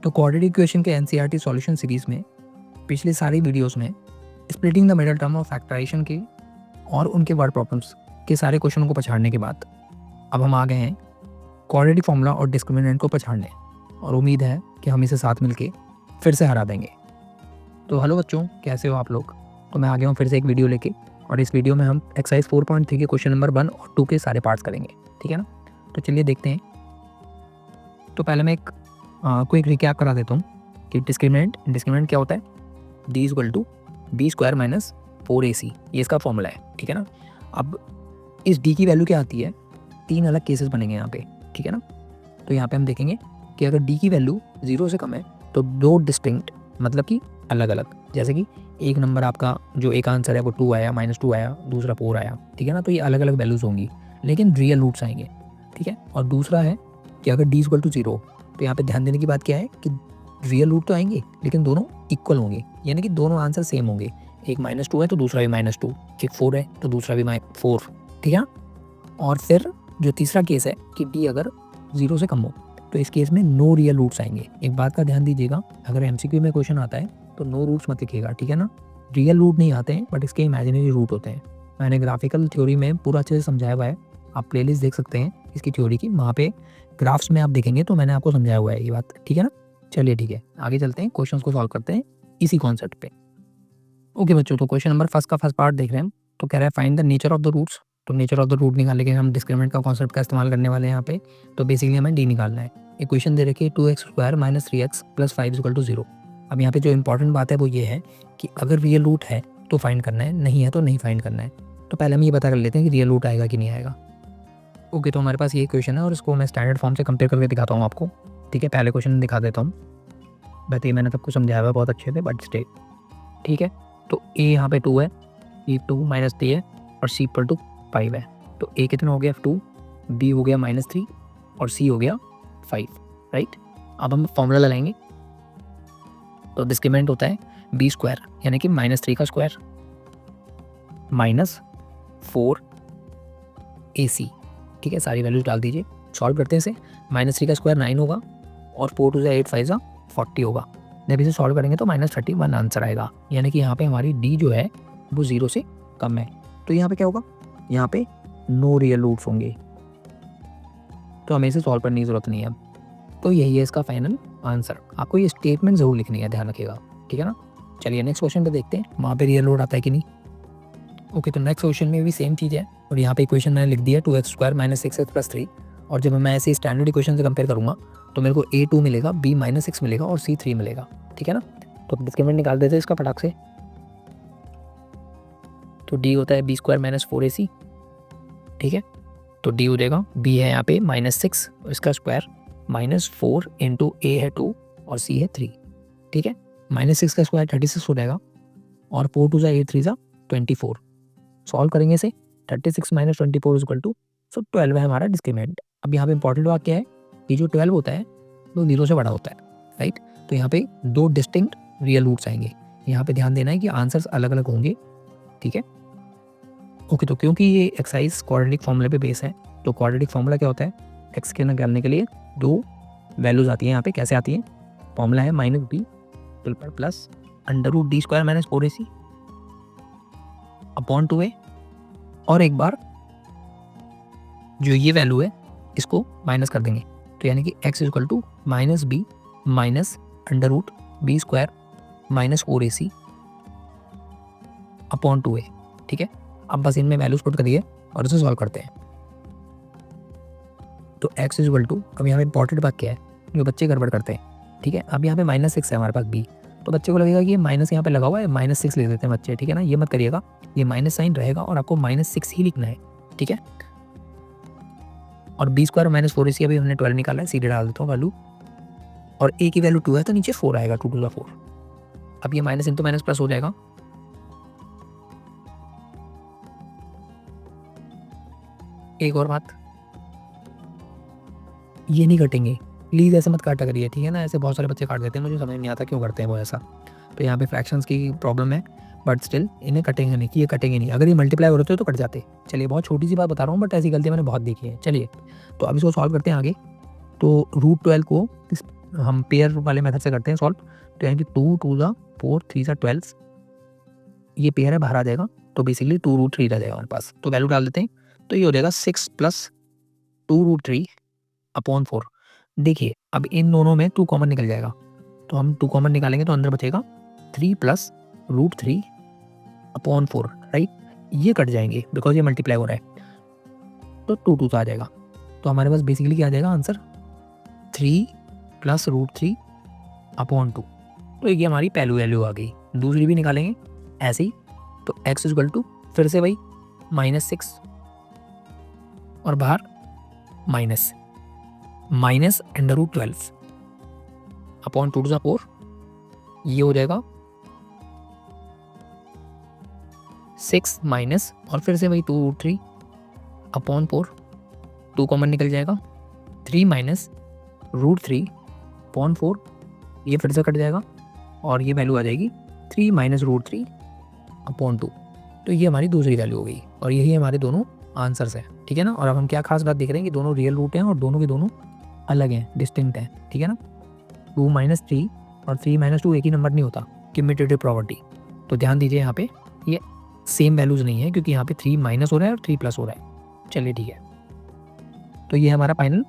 तो quadratic equation के NCERT solution series में पिछले सारी वीडियोस में splitting the middle term of factorisation के और उनके वर्ड प्रॉब्लम्स के सारे क्वेश्चनों को पछाड़ने के बाद अब हम आ गए हैं क्वाड्रेटिक फॉर्मूला और डिस्क्रिमिनेंट को पछाड़ने, और उम्मीद है कि हम इसे साथ मिलके फिर से हरा देंगे। तो हेलो बच्चों, कैसे हो आप लोग? तो मैं आ गया हूँ फिर से एक वीडियो लेके, और इस वीडियो में हम एक्सरसाइज 4.3 के क्वेश्चन नंबर 1 और 2 के सारे पार्ट्स करेंगे, ठीक है ना? तो चलिए देखते हैं। तो पहले मैं एक क्विक रिकैप करा देता हूँ कि डिस्क्रिमिनेंट क्या होता है। D equal to B square minus 4ac, ये इसका फॉर्मूला है, ठीक है ना। अब इस डी की वैल्यू क्या आती है, 3 अलग केसेस बनेंगे यहाँ पे, ठीक है ना। तो यहाँ पे हम देखेंगे कि अगर डी की वैल्यू 0 से कम है तो 2 डिस्टिंक्ट, मतलब कि अलग अलग, जैसे कि एक नंबर आपका जो एक आंसर है वो 2 आया, -2 आया, दूसरा 4 आया, ठीक है ना। तो ये अलग अलग वैल्यूज़ होंगी लेकिन रियल रूट्स आएंगे, ठीक है। और दूसरा है कि अगर डी इक्वल टू 0, तो यहाँ पे ध्यान देने की बात क्या है कि रियल रूट तो आएंगे लेकिन दोनों इक्वल होंगे, यानी कि दोनों आंसर सेम होंगे। एक -2 है तो दूसरा भी -2, एक 4 है तो दूसरा भी 4, ठीक है। और फिर जो तीसरा केस है कि डी अगर 0 से कम हो, तो इस केस में नो रियल रूट्स आएंगे। एक बात का ध्यान दीजिएगा, अगर एमसीक्यू में क्वेश्चन आता है तो नो रूट्स मत लिखिएगा, ठीक है ना। रियल रूट नहीं आते हैं बट इसके इमेजिनरी रूट होते हैं। मैंने ग्राफिकल थ्योरी में पूरा अच्छे से समझाया हुआ है, आप प्लेलिस्ट देख सकते हैं इसकी थ्योरी की, वहाँ पे ग्राफ्स में आप देखेंगे तो मैंने आपको समझाया हुआ है ये बात, ठीक है ना। चलिए ठीक है, आगे चलते हैं, क्वेश्चंस को सॉल्व करते हैं इसी कॉन्सेप्ट पे। ओके बच्चों, तो क्वेश्चन नंबर फर्स्ट का फर्स्ट पार्ट देख रहे हैं हम। तो कह रहा है find the nature of the roots. तो नेचर ऑफ द रूट निकालने के हम डिस्क्रिमिनेंट का कॉन्सेप्ट का इस्तेमाल करने वाले हैं यहाँ पे। तो बेसिकली हमें डी निकालना है। इक्वेशन दे रखी है 2x² - 3x + 5 = 0। अब यहाँ पे जो इंपॉर्टेंट बात है वो ये है कि अगर रियल रूट है तो फाइंड करना है, नहीं है तो नहीं फाइंड करना है। तो पहले हम ये पता कर लेते हैं कि रियल रूट आएगा कि नहीं आएगा। ओके, तो हमारे पास ये क्वेश्चन है और इसको मैं स्टैंडर्ड फॉर्म से कंपेयर करके दिखाता हूँ आपको, ठीक है। पहले क्वेश्चन दिखा देता हूँ, वैसे मैंने सबको समझाया हुआ बहुत अच्छे से, बट स्टे, ठीक है। तो ए यहाँ पे 2 है, ये 2 - 3 है और सी पर 5 है। तो ए कितना हो गया 2, बी हो गया -3 और सी हो गया 5, राइट। अब हम फॉर्मूला लगाएंगे। तो डिस्क्रिमिनेंट होता है बी स्क्वायर, यानी कि -3 का स्क्वायर -4ac, ठीक है। सारी वैल्यूज डाल दीजिए, सॉल्व करते हैं इसे। -3 का स्क्वायर 9 होगा और 4 × 2 = 8, 5 = 40 होगा। जब इसे सॉल्व करेंगे तो -31 आंसर आएगा, यानी कि यहाँ पे हमारी डी जो है वो 0 से कम है। तो यहाँ पे क्या होगा, यहाँ पे नो रियल रूट्स होंगे, तो हमें इसे सॉल्व करने की जरूरत नहीं है। तो यही है इसका फाइनल आंसर। आपको ये स्टेटमेंट जरूर लिखनी है, ध्यान रखिएगा, ठीक है ना। चलिए नेक्स्ट क्वेश्चन पे देखते हैं वहाँ पे रियल रूट आता है कि नहीं। ओके, तो नेक्स्ट क्वेश्चन में भी सेम चीज़ है और यहाँ पे इक्वेशन मैंने लिख दिया 2x² - 6x + 3। और जब मैं ऐसे स्टैंडर्ड इक्वेशन से कंपेयर करूँगा तो मेरे को a2 मिलेगा, b -6 मिलेगा और c 3 मिलेगा, ठीक है ना। तो डिस्क्रिमिनेंट निकाल देते हैं इसका फटाक से। तो d होता है b² - 4ac, ठीक है। तो d हो जाएगा, b है यहाँ पे -6 और इसका स्क्वायर -4 × a है 2 और c है 3, ठीक है। -6 का स्क्वायर 36 हो जाएगा और 4 × 2 = 8, 3 = 24। सॉल्व करेंगे इसे, 36 - 24 = 12 है हमारा डिस्क्रिमिनेंट। अब यहाँ पे इंपॉर्टेंट बात क्या है कि जो 12 होता है वो 0 से बड़ा होता है, राइट। तो यहाँ पे 2 डिस्टिंक्ट रियल रूट्स आएंगे। यहाँ पे ध्यान देना है कि आंसर्स अलग अलग होंगे, ठीक है। ओके, तो क्योंकि ये एक्सरसाइज क्वाड्रेटिक फॉर्मूले पे बेस है, तो क्वाड्रेटिक फॉर्मूला क्या होता है, एक्स के निकालने के लिए 2 वैल्यूज आती हैं। यहाँ पे कैसे आती हैं, फॉर्मूला है -b plus √d² - 4ac upon 2a, और एक बार जो ये वैल्यू है इसको माइनस कर देंगे, तो यानी कि x = -b - √b² - 4ac upon 2a, ठीक है। अब बस इनमें वैल्यूज पुट करिए और इसे सॉल्व करते हैं। तो x = अब यहाँ पे इंपॉर्टेंट बात क्या है, जो बच्चे गड़बड़ करते हैं, ठीक है। अब यहाँ पे -6 है हमारे पास b, तो बच्चे को लगेगा कि ये माइनस यहाँ पे लगा हुआ है, -6 ले देते हैं बच्चे, ठीक है ना। ये मत करिएगा, ये माइनस साइन रहेगा और आपको -6 ही लिखना है, ठीक है। और b² - 4ac अभी हमने 12 निकाला है, सीधे डाल देता हूँ वैल्यू, और a की वैल्यू 2 है तो नीचे 4 आएगा, 2 × 2 = 4। अब ये माइनस इंटू माइनस प्लस हो जाएगा। एक और बात, ये नहीं कटेंगे, प्लीज़ ऐसे मत काटा करिए, ठीक है ना। ऐसे बहुत सारे बच्चे काट देते हैं, मुझे समझ नहीं आता क्यों करते हैं वो ऐसा। तो यहाँ पे फ्रैक्शंस की प्रॉब्लम है, बट स्टिल इन्हें कटेंगे नहीं, कि ये कटेंगे नहीं। अगर ये मल्टीप्लाई हो रहे थे तो कट जाते। चलिए, बहुत छोटी सी बात बता रहा हूँ बट ऐसी गलती मैंने बहुत देखी है। चलिए, तो अब इसको सॉल्व करते हैं आगे। तो √12 को हम पेयर वाले मेथड से करते हैं सॉल्व, तो यानी कि 2 टू ज़ा 4 3 ज़ा 12 ये पेयर है, बाहर आ जाएगा, तो बेसिकली 2√3 रह जाएगा हमारे पास। तो वैल्यू डाल देते हैं, तो ये हो जाएगा 6 प्लस 2√3 अपॉन 4। देखिए अब इन दोनों में 2 कॉमन निकल जाएगा, तो हम 2 कॉमन निकालेंगे तो अंदर बचेगा 3 प्लस √3 अपॉन 4, राइट। ये कट जाएंगे बिकॉज ये मल्टीप्लाई हो रहा है, तो 2 2 आ जाएगा। तो हमारे पास बेसिकली क्या आ जाएगा आंसर, 3 प्लस √3 अपॉन 2। तो ये हमारी पहली वैल्यू आ गई। दूसरी भी निकालेंगे ऐसे ही, तो x इक्वल टू फिर से वही -6 और बाहर माइनस √12 अपॉन 2 टू 4, ये हो जाएगा 6 माइनस और फिर से वही 2√3 अपॉन 4, 2 कॉमन निकल जाएगा, 3 माइनस √3 अपॉन 4, ये फिर से कट जाएगा और ये वैल्यू आ जाएगी 3 माइनस √3 अपॉन 2। तो ये हमारी दूसरी वैल्यू हो गई और यही हमारे दोनों आंसर्स हैं, ठीक है ना। और अब हम क्या खास बात देख रहे हैं कि दोनों रियल रूट हैं और दोनों के दोनों अलग हैं, डिस्टिंक्ट हैं, ठीक है ना। 2 माइनस 3 और 3 माइनस 2 एक ही नंबर नहीं होता, कम्यूटेटिव प्रॉपर्टी। तो ध्यान दीजिए यहाँ पे ये सेम वैल्यूज नहीं है, क्योंकि यहाँ पे 3 माइनस हो रहा है और 3 प्लस हो रहा है। चलिए ठीक है, तो ये हमारा final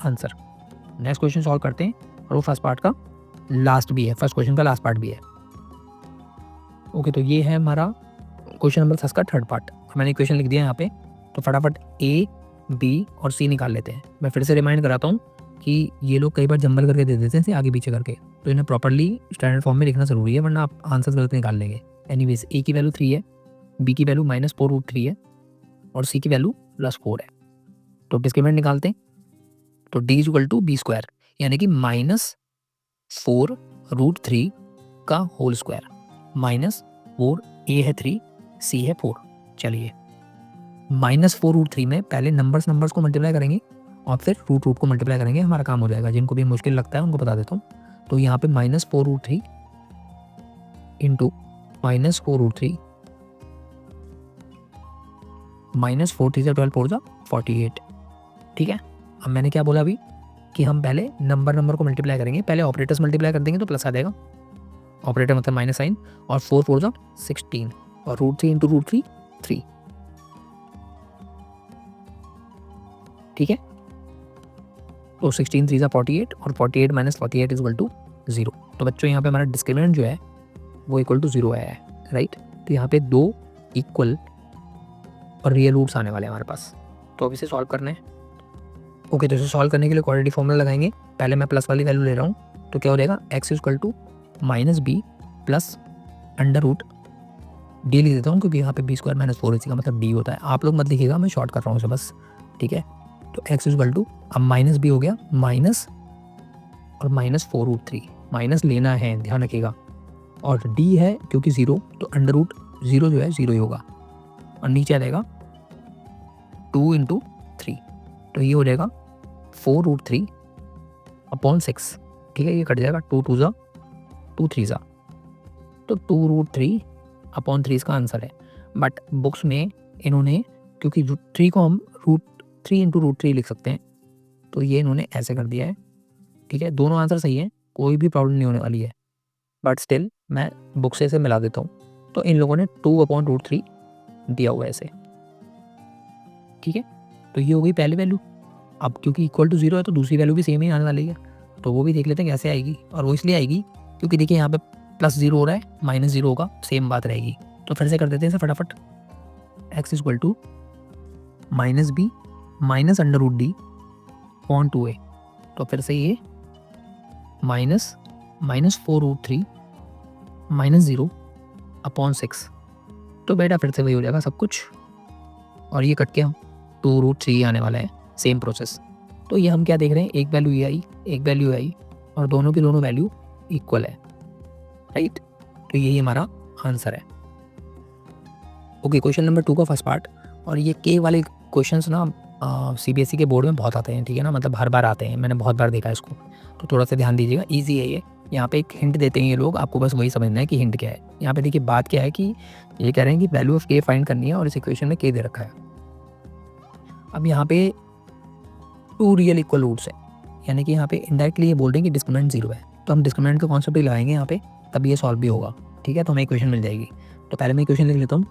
answer. Next question solve करते हैं और वो फर्स्ट पार्ट का लास्ट भी है, फर्स्ट क्वेश्चन का लास्ट पार्ट भी है। ओके, तो ये है हमारा क्वेश्चन नंबर 10 का थर्ड पार्ट। मैंने इक्वेशन लिख दिया है यहाँ पे, तो फटाफट A, B और C निकाल लेते हैं। मैं फिर से रिमाइंड कराता हूँ कि ये लोग कई बार जंबल करके दे देते हैं आगे पीछे करके, तो इन्हें प्रॉपर्ली स्टैंडर्ड फॉर्म में लिखना जरूरी है, वरना आप आंसर गलत निकाल लेंगे। एनीवेज, A की वैल्यू 3 है, B की वैल्यू -4√3 है और C की वैल्यू +4 है। तो डिस्क्रिमिनेंट निकालते हैं, तो D equal to B square, यानी कि -4√3 का होल स्क्वायर, -4, A है 3, C है 4। चलिए -4√3 में पहले नंबर्स को मल्टीप्लाई करेंगे और फिर रूट को मल्टीप्लाई करेंगे, हमारा काम हो जाएगा। जिनको भी मुश्किल लगता है उनको बता देता हूँ। तो यहाँ पे -4√3 इंटू -4√3 -4 3 12 4 48, ठीक है। अब मैंने क्या बोला अभी कि हम पहले नंबर को मल्टीप्लाई करेंगे, पहले ऑपरेटर्स मल्टीप्लाई कर देंगे तो प्लस आ जाएगा, ऑपरेटर मतलब माइनस साइन, और 4 4 16 और √3 इंटू √3 3, ठीक है। तो 16 3 48 और 48 माइनस 48 इज इक्वल टू 0। तो बच्चों यहाँ पे हमारा डिस्क्रिमिनेंट जो है वो इक्वल टू 0 आया है, राइट। तो यहाँ पे 2 इक्वल और रियल रूट्स आने वाले हैं हमारे पास, तो अब इसे सॉल्व करना है। ओके, तो इसे सॉल्व करने के लिए क्वाड्रेटिक फॉर्मूला लगाएंगे। पहले मैं प्लस वाली वैल्यू ले रहा हूँ, तो क्या हो जाएगा, x equal to -b plus √d लिख देता हूँ, क्योंकि यहाँ पे b स्क्वायर -4 इसी का मतलब d होता है। आप लोग मत लिखिएगा, मैं शॉर्ट कर रहा हूँ इसे बस, ठीक है। तो x इक्वल टू, अब -b हो गया माइनस और -4√3, माइनस लेना है, ध्यान रखिएगा, और d है क्योंकि 0, तो √0 जो है 0 ही होगा, और नीचे आ जाएगा 2 इंटू 3, तो ये हो जाएगा 4√3 अपॉन 6, ठीक है। ये कट जाएगा, 2 2 2 3 तो 2√3 अपॉन 3 इसका आंसर है। बट बुक्स में इन्होंने, क्योंकि 3 को हम √3 इंटू √3 लिख सकते हैं, तो ये इन्होंने ऐसे कर दिया है, ठीक है। दोनों आंसर सही है, कोई भी प्रॉब्लम नहीं होने वाली है, बट स्टिल मैं बुक से इसे मिला देता हूँ। तो इन लोगों ने 2/√3 दिया हुआ है ऐसे, ठीक है। तो ये हो गई पहली वैल्यू। अब क्योंकि इक्वल टू 0 है तो दूसरी वैल्यू भी सेम ही आने वाली है, तो वो भी देख लेते हैं कैसे आएगी। और वो इसलिए आएगी क्योंकि देखिए यहाँ पे +0 हो रहा है, -0 होगा, सेम बात रहेगी। तो फिर से कर देते हैं इसे फटाफट, x equal to -b minus √d upon 2a, तो फिर से ये -4√3 -0 अपॉन 6, तो बेटा फिर से वही हो जाएगा सब कुछ, और ये कट के हम 2√3 आने वाला है, सेम प्रोसेस। तो ये हम क्या देख रहे हैं, एक वैल्यू ये आई, एक वैल्यू आई, और दोनों की दोनों वैल्यू इक्वल है, राइट। तो यही हमारा आंसर है। ओके, क्वेश्चन नंबर 2 का फर्स्ट पार्ट। और ये के वाले क्वेश्चंस ना CBSE के बोर्ड में बहुत आते हैं, ठीक है ना, मतलब हर बार आते हैं, मैंने बहुत बार देखा है इसको, तो थोड़ा सा ध्यान दीजिएगा, ईजी है ये। यहाँ पे एक हिंट देते हैं ये लोग, आपको बस वही समझना है कि हिंट क्या है। यहाँ पे देखिए बात क्या है कि ये कह रहे हैं कि वैल्यू ऑफ के फाइंड करनी है और इस इक्वेशन में के दे रखा है। अब यहाँ पे 2 रियल इक्वल रूट्स हैं, यानी कि यहाँ पे इनडायरेक्टली ये बोल रहे हैं कि डिस्क्रिमिनेंट 0 है, तो हम डिस्क्रिमिनेंट का कॉन्सेप्ट ही लगाएंगे यहाँ पे, तब ये सॉल्व भी होगा। ठीक है, तो हमें इक्वेशन मिल जाएगी। तो पहले मैं इक्वेशन लिख लेता हूँ।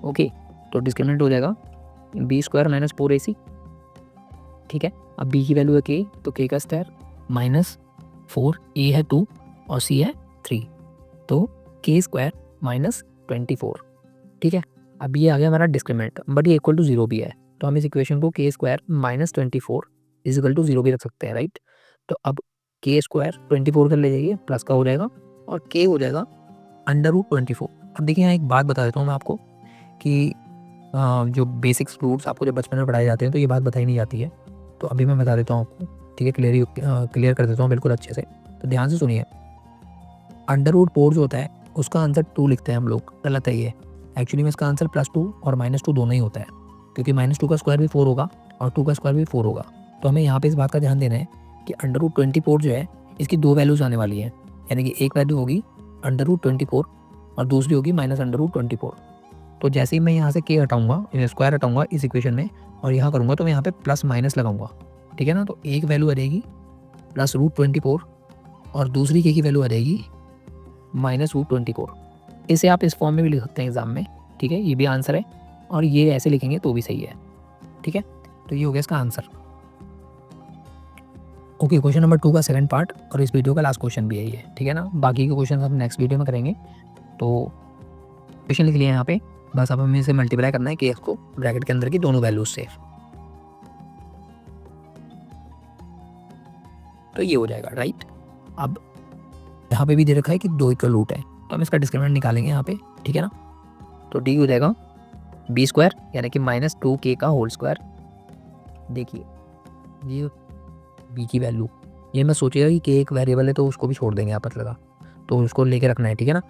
ओके, तो डिस्क्रिमिनेंट हो जाएगा b² माइनस 4ac। ठीक है, अब b की वैल्यू है k, तो k का स्क्वायर माइनस 4, a है 2 और c है 3, तो k² माइनस 24। ठीक है, अब ये आ गया हमारा डिस्क्रिमिनेंट, बट ये इक्वल टू 0 भी है, तो हम इस इक्वेशन को k² minus 24 is equal to 0 भी रख सकते हैं, राइट। तो अब k² 24 कर ले जाइए, प्लस का हो जाएगा और k हो जाएगा √24। अब देखिए यहाँ एक बात बता देता हूँ मैं आपको कि जो बेसिक्स रूट्स आपको जब बचपन में पढ़ाए जाते हैं तो ये बात बताई नहीं जाती है, तो अभी मैं बता देता हूँ आपको। ठीक है, क्लियर कर देता हूँ बिल्कुल अच्छे से, तो ध्यान से सुनिए। √4 जो होता है उसका आंसर 2 लिखते हैं हम लोग, गलत है ये। एक्चुअली में इसका आंसर +2 और -2 दोनों ही होता है, क्योंकि -2 का स्क्वायर भी 4 होगा और 2 का स्क्वायर भी 4 होगा। तो हमें यहाँ पे इस बात का ध्यान देना है कि √24 जो है इसकी 2 वैल्यूज आने वाली हैं, यानी कि एक वैल्यू होगी √24 और दूसरी होगी -√24। तो जैसे ही मैं यहाँ से k हटाऊंगा, स्क्वायर हटाऊंगा इस इक्वेशन में और यहाँ करूँगा, तो मैं यहाँ पे प्लस माइनस लगाऊंगा। ठीक है ना, तो एक वैल्यू आ जाएगी +√24 और दूसरी k की वैल्यू आ जाएगी -√24। इसे आप इस फॉर्म में भी लिख सकते हैं एग्जाम में। ठीक है, ये भी आंसर है और ये ऐसे लिखेंगे तो भी सही है। ठीक है, तो ये हो गया इसका आंसर। ओके, क्वेश्चन नंबर 2 का सेकंड पार्ट और इस वीडियो का लास्ट क्वेश्चन भी है ये। ठीक है ना, बाकी के क्वेश्चन हम नेक्स्ट वीडियो में करेंगे। तो क्वेश्चन लिख लिया यहाँ पे, बस अब हमें इसे मल्टीप्लाई करना है kx को ब्रैकेट के अंदर की दोनों वैल्यूज से, तो ये हो जाएगा, राइट। अब यहाँ पे भी दे रखा है कि 2 इक्वल रूट है, तो हम इसका डिस्क्रिमिनेंट निकालेंगे यहाँ पे। ठीक है ना, तो d हो जाएगा b² यानी कि -2k का होल स्क्वायर। देखिए ये b की वैल्यू, ये मैं सोचेगा कि k एक वेरिएबल है तो उसको भी छोड़ देंगे आपस लगा, तो उसको लेके रखना है। ठीक है ना,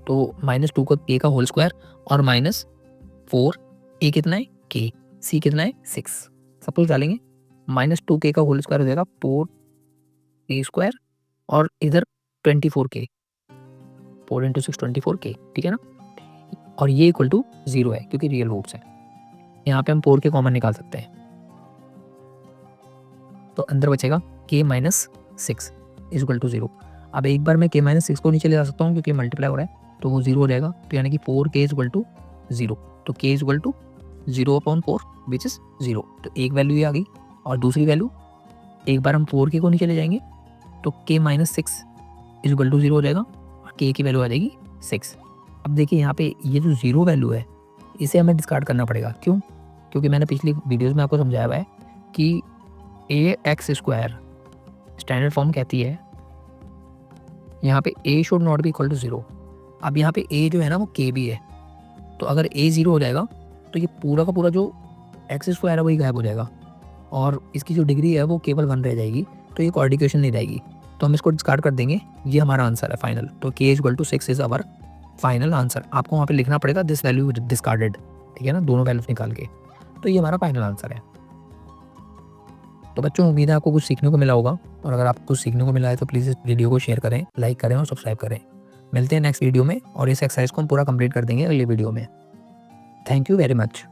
तो -2 का k का होल स्क्वायर और -4, a कितना है k, c कितना है 6, सब कुछ डालेंगे। -2k का होल स्क्वायर हो जाएगा 4a² और इधर 24k, 4 × 6 24k। ठीक है ना, और ये इक्वल टू 0 है क्योंकि रियल रूट्स है। यहाँ पे हम 4 के कॉमन निकाल सकते हैं, तो अंदर बचेगा k - 6 इज इक्वल टू 0। अब एक बार मैं k - 6 को नीचे ले जा सकता हूँ क्योंकि मल्टीप्लाई हो रहा है, तो वो 0 हो जाएगा, तो यानी कि 4k इज इक्वल टू 0, तो k is equal to 0/4 which is 0। तो एक वैल्यू ये आ गई और दूसरी वैल्यू, एक बार हम 4k को नीचे ले जाएंगे तो k - 6 इज इक्वल टू 0 हो जाएगा और k की वैल्यू आ जाएगी 6। अब देखिए यहाँ पे ये जो 0 वैल्यू है इसे हमें डिस्कार्ड करना पड़ेगा। क्यों? क्योंकि मैंने पिछली वीडियोज़ में आपको समझाया हुआ है कि ax² स्टैंडर्ड फॉर्म कहती है यहाँ पे a should not be equal to 0। अब यहाँ पे a जो है ना वो k भी है, तो अगर a 0 हो जाएगा तो ये पूरा का पूरा जो x² है वही गायब हो जाएगा और इसकी जो डिग्री है वो केवल 1 रह जाएगी, तो ये कोऑर्डिनेट इक्वेशन नहीं रहेगी, तो हम इसको डिस्कार्ड कर देंगे। ये हमारा आंसर है फाइनल, तो k is equal to 6 is our final answer. आपको वहाँ पे लिखना पड़ेगा दिस वैल्यू डिस्कार्डेड। ठीक है ना, दोनों वैल्यूज निकाल के, तो ये हमारा फाइनल आंसर है। तो बच्चों उम्मीद है आपको कुछ सीखने को मिला होगा, और अगर आपको कुछ सीखने को मिला है तो प्लीज़ इस वीडियो को शेयर करें, लाइक करें और सब्सक्राइब करें। मिलते हैं नेक्स्ट वीडियो में और इस एक्सरसाइज को हम पूरा कंप्लीट कर देंगे अगले वीडियो में। Thank you very much.